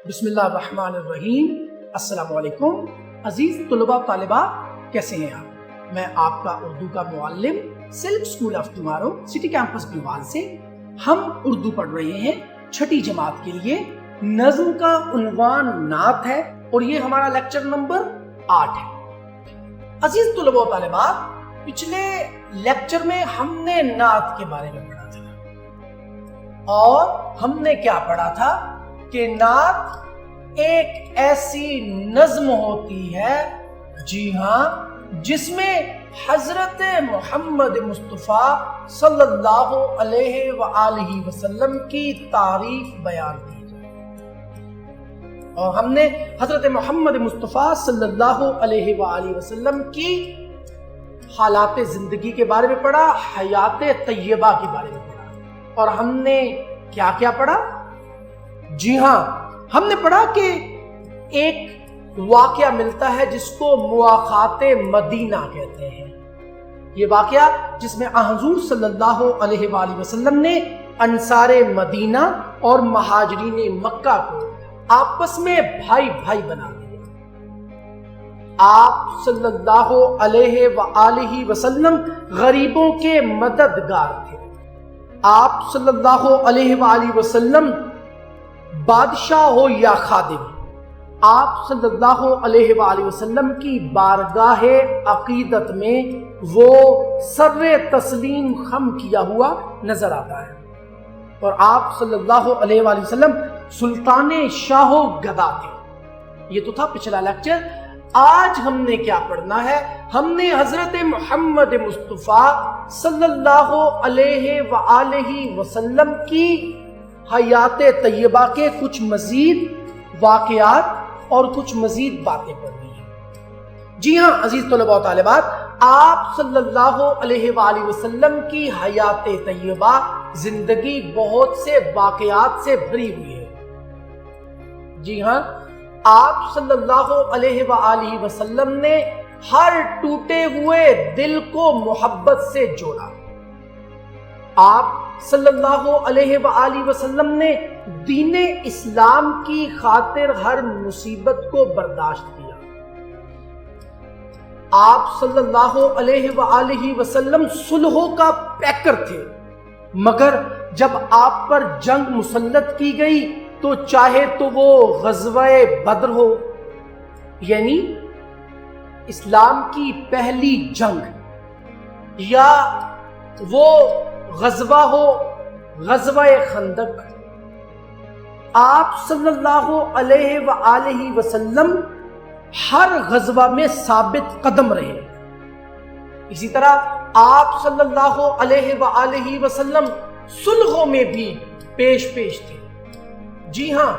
بسم اللہ الرحمن الرحیم۔ السلام علیکم عزیز طلباء و طالبات، کیسے ہیں آپ؟ میں آپ کا اردو کا معلم سلف school of tomorrow city campus گلوال سے۔ ہم اردو پڑھ رہے ہیں چھٹی جماعت کے لیے۔ نظم کا عنوان نعت ہے اور یہ ہمارا لیکچر نمبر 8 ہے۔ عزیز طلباء و طالبات، پچھلے لیکچر میں ہم نے نعت کے بارے میں پڑھا تھا اور ہم نے کیا پڑھا تھا کہ نعت ایک ایسی نظم ہوتی ہے، جی ہاں، جس میں حضرت محمد مصطفیٰ صلی اللہ علیہ وآلہ وسلم کی تعریف بیان کی جائے، اور ہم نے حضرت محمد مصطفیٰ صلی اللہ علیہ وآلہ وسلم کی حالات زندگی کے بارے میں پڑھا، حیات طیبہ کے بارے میں پڑھا، اور ہم نے کیا کیا پڑھا؟ جی ہاں، ہم نے پڑھا کہ ایک واقعہ ملتا ہے جس کو مواخات مدینہ کہتے ہیں۔ یہ واقعہ جس میں حضور صلی اللہ علیہ وآلہ وسلم نے انصار مدینہ اور مہاجرین مکہ کو آپس میں بھائی بھائی بنا دیا۔ آپ صلی اللہ علیہ وآلہ وسلم غریبوں کے مددگار تھے۔ آپ صلی اللہ علیہ وآلہ وسلم بادشاہ ہو یا خادم، آپ صلی اللہ علیہ وآلہ وسلم کی بارگاہ عقیدت میں وہ سر تسلیم خم کیا ہوا نظر آتا ہے، اور آپ صلی اللہ علیہ وآلہ وسلم سلطان شاہ و گدا تھے۔ یہ تو تھا پچھلا لیکچر۔ آج ہم نے کیا پڑھنا ہے؟ ہم نے حضرت محمد مصطفیٰ صلی اللہ علیہ وآلہ وسلم کی حیات طیبہ کے کچھ مزید واقعات اور کچھ مزید باتیں پڑھنی ہیں۔ جی ہاں عزیز طلباء و طالبات، آپ صلی اللہ علیہ وآلہ وسلم کی حیات طیبہ زندگی بہت سے واقعات سے بھری ہوئی ہے۔ جی ہاں، آپ صلی اللہ علیہ وآلہ وسلم نے ہر ٹوٹے ہوئے دل کو محبت سے جوڑا۔ آپ صلی اللہ علیہ وآلہ وسلم نے دین اسلام کی خاطر ہر مصیبت کو برداشت کیا۔ آپ صلی اللہ علیہ وآلہ وسلم صلحوں کا پیکر تھے، مگر جب آپ پر جنگ مسلط کی گئی تو چاہے تو وہ غزوہ بدر ہو، یعنی اسلام کی پہلی جنگ، یا وہ غزوہ ہو غزوہ خندق، آپ صلی اللہ علیہ وآلہ وسلم ہر غزوہ میں ثابت قدم رہے۔ اسی طرح آپ صلی اللہ علیہ وآلہ وسلم صلحوں میں بھی پیش تھے۔ جی ہاں،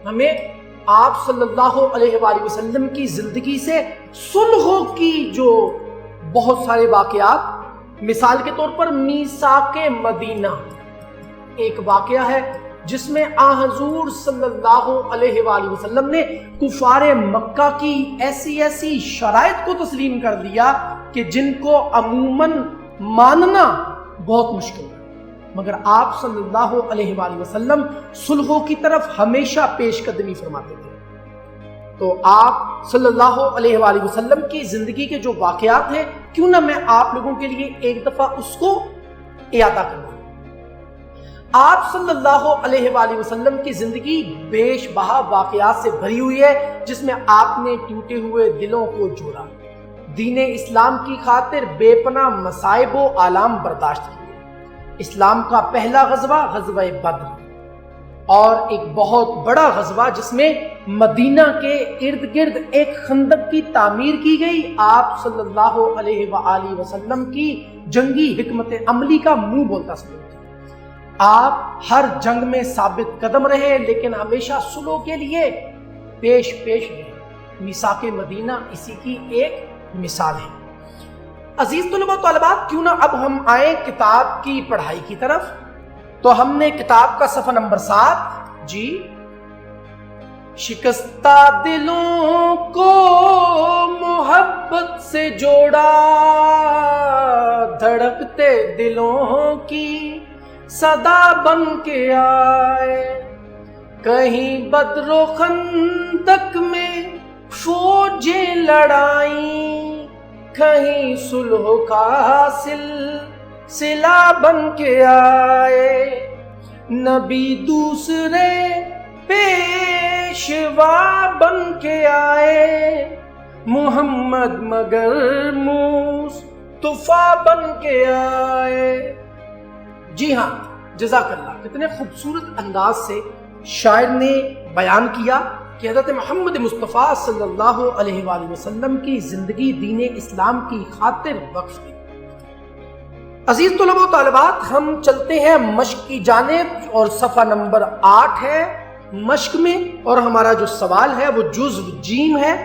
ہمیں آپ صلی اللہ علیہ وآلہ وسلم کی زندگی سے صلحوں کی جو بہت سارے واقعات، مثال کے طور پر میثاق مدینہ ایک واقعہ ہے جس میں حضور صلی اللہ علیہ وآلہ وسلم نے کفار مکہ کی ایسی شرائط کو تسلیم کر دیا کہ جن کو عموماً ماننا بہت مشکل ہے، مگر آپ صلی اللہ علیہ وآلہ وسلم صلحوں کی طرف ہمیشہ پیش قدمی فرماتے تھے۔ تو آپ صلی اللہ علیہ وآلہ وسلم کی زندگی کے جو واقعات ہیں، کیوں نہ میں آپ لوگوں کے لیے ایک دفعہ اس کو اعادہ کروں۔ آپ صلی اللہ علیہ وآلہ وسلم کی زندگی بیش بہا واقعات سے بھری ہوئی ہے، جس میں آپ نے ٹوٹے ہوئے دلوں کو جوڑا، دین اسلام کی خاطر بے پناہ مصائب و آلام برداشت کیے۔ اسلام کا پہلا غزوہ غزوہ بدر، اور ایک بہت بڑا غزوہ جس میں مدینہ کے ارد گرد ایک خندق کی تعمیر کی گئی۔ آپ صلی اللہ علیہ وآلہ وسلم کی جنگی حکمت عملی کا منہ بولتا ثبوت ہے۔ آپ ہر جنگ میں ثابت قدم رہے، لیکن ہمیشہ صلح کے لیے پیش رہے۔ میثاق مدینہ اسی کی ایک مثال ہے۔ عزیز طلباء و طالبات، کیوں نہ اب ہم آئیں کتاب کی پڑھائی کی طرف۔ تو ہم نے کتاب کا صفحہ نمبر 7 جی شکستہ دلوں کو محبت سے جوڑا، دھڑکتے دلوں کی صدا بن کے آئے، کہیں بدر و خندق میں فوجیں لڑائیں، کہیں صلح کا سلسلہ بن کے آئے، نبی دوسرے پیشوا بن کے آئے، محمد مگر مصطفیٰ بن کے آئے۔ جی ہاں، جزاک اللہ، کتنے خوبصورت انداز سے شاعر نے بیان کیا کہ حضرت محمد مصطفیٰ صلی اللہ علیہ وآلہ وسلم کی زندگی دین اسلام کی خاطر وقف تھی۔ عزیز طلباء و طالبات، ہم چلتے ہیں مشق کی جانب اور صفحہ نمبر 8 ہے مشق میں، اور ہمارا جو سوال ہے وہ جزو جیم ہے،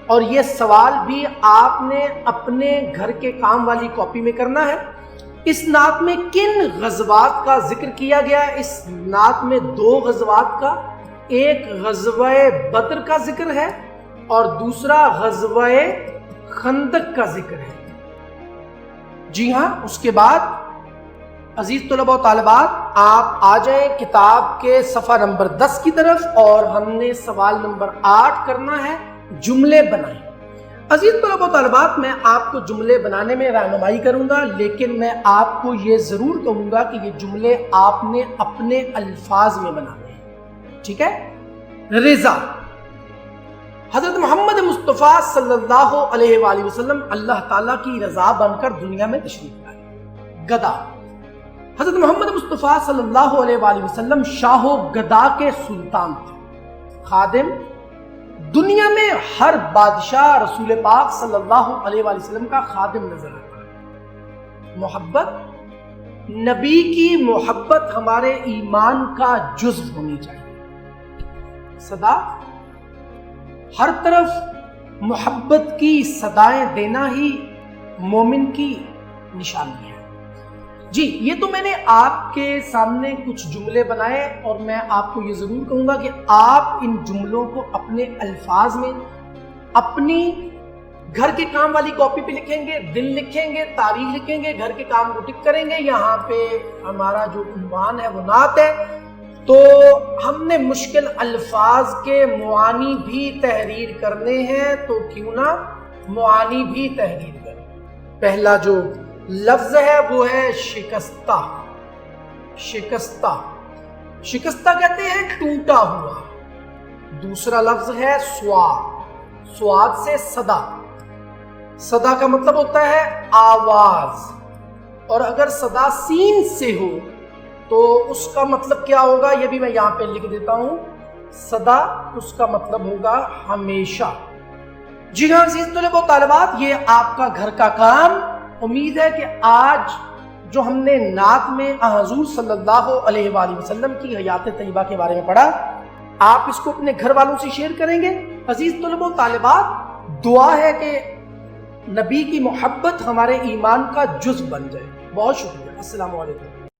اور یہ سوال بھی آپ نے اپنے گھر کے کام والی کاپی میں کرنا ہے۔ اس نعت میں کن غزوات کا ذکر کیا گیا ہے؟ اس نعت میں 2 غزوات کا، ایک غزوہ بدر کا ذکر ہے اور دوسرا غزوہ خندق کا ذکر ہے۔ جی ہاں، اس کے بعد عزیز طلباء و طالبات، آپ آ جائیں کتاب کے صفحہ نمبر 10 کی طرف، اور ہم نے سوال نمبر 8 کرنا ہے، جملے بنائیں۔ عزیز طلباء و طالبات، میں آپ کو جملے بنانے میں رہنمائی کروں گا، لیکن میں آپ کو یہ ضرور کہوں گا کہ یہ جملے آپ نے اپنے الفاظ میں بنانے ہیں، ٹھیک ہے؟ رضا، حضرت محمد مصطفیٰ صلی اللہ علیہ وآلہ وسلم اللہ تعالیٰ کی رضا بن کر دنیا میں تشریف لائے۔ گدا، حضرت محمد مصطفیٰ صلی اللہ علیہ وآلہ وسلم شاہ و گدا کے سلطان تھے۔ خادم، دنیا میں ہر بادشاہ رسول پاک صلی اللہ علیہ وآلہ وسلم کا خادم نظر آتا ہے۔ محبت، نبی کی محبت ہمارے ایمان کا جزو ہونی چاہیے۔ صدا، ہر طرف محبت کی صدائیں دینا ہی مومن کی نشانی ہے۔ جی، یہ تو میں نے آپ کے سامنے کچھ جملے بنائے، اور میں آپ کو یہ ضرور کہوں گا کہ آپ ان جملوں کو اپنے الفاظ میں اپنی گھر کے کام والی کاپی پہ لکھیں گے، دن لکھیں گے، تاریخ لکھیں گے، گھر کے کام کو ٹک کریں گے۔ یہاں پہ ہمارا جو عنوان ہے وہ نعت ہے، تو ہم نے مشکل الفاظ کے معانی بھی تحریر کرنے ہیں، تو کیوں نہ معانی بھی تحریر کریں۔ پہلا جو لفظ ہے وہ ہے شکستہ۔ شکستہ، شکستہ کہتے ہیں ٹوٹا ہوا۔ دوسرا لفظ ہے سواد، سواد سے صدا۔ صدا کا مطلب ہوتا ہے آواز، اور اگر صدا سین سے ہو تو اس کا مطلب کیا ہوگا، یہ بھی میں یہاں پہ لکھ دیتا ہوں۔ صدا، اس کا مطلب ہوگا ہمیشہ۔ جی ہاں عزیز طلباء و طالبات، یہ آپ کا گھر کا کام۔ امید ہے کہ آج جو ہم نے نعت میں حضور صلی اللہ علیہ وآلہ وسلم کی حیات طیبہ کے بارے میں پڑھا، آپ اس کو اپنے گھر والوں سے شیئر کریں گے۔ عزیز طلباء و طالبات، دعا ہے کہ نبی کی محبت ہمارے ایمان کا جزو بن جائے۔ بہت شکریہ، السلام علیکم۔